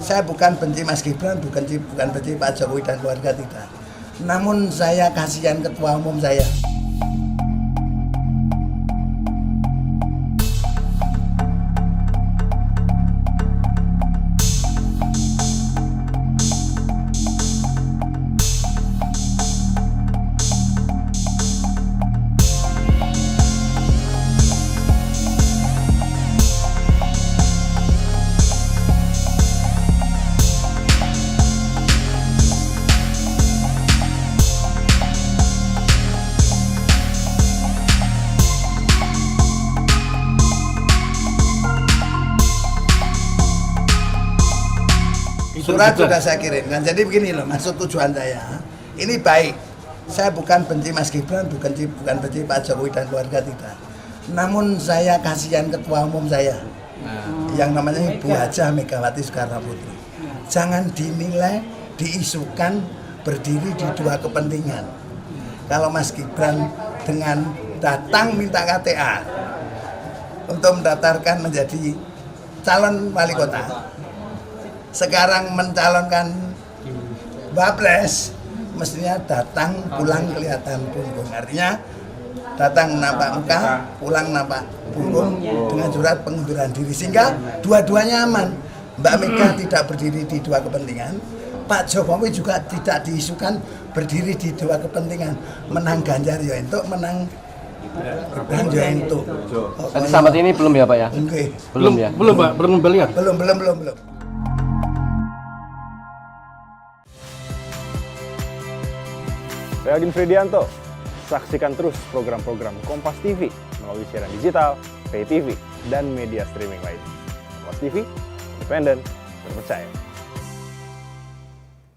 Saya bukan benci Mas Gibran, bukan benci Pak Jokowi dan keluarga, tidak. Namun saya kasihan ketua umum saya. Surat sudah saya kirimkan. Jadi begini loh, maksud tujuan saya. Ini baik. Saya bukan benci Mas Gibran, bukan benci Pak Jokowi dan keluarga, tidak. Namun saya kasihan ketua umum saya, yang namanya Ibu Hajah Megawati Soekarno Putri. Jangan dinilai, diisukan berdiri di dua kepentingan. Kalau Mas Gibran dengan datang minta KTA untuk mendaftarkan menjadi calon wali kota, sekarang mencalonkan Wapres, mestinya datang pulang kelihatan punggung. Artinya datang nampak muka, pulang nampak punggung dengan surat pengunduran diri, sehingga dua-duanya aman. Mbak Mega tidak berdiri di dua kepentingan, Pak Jokowi juga tidak diisukan berdiri di dua kepentingan. Menang Ganjar ya entuk, menang Gibran ya entuk. Tadi sampai ini belum ya Pak ya? Okay. Belum ya? Belum Pak, belum beliau. Belum. Saya Aldin Fridianto. Saksikan terus program-program Kompas TV melalui siaran digital, pay TV, dan media streaming lain. Kompas TV, independen, terpercaya.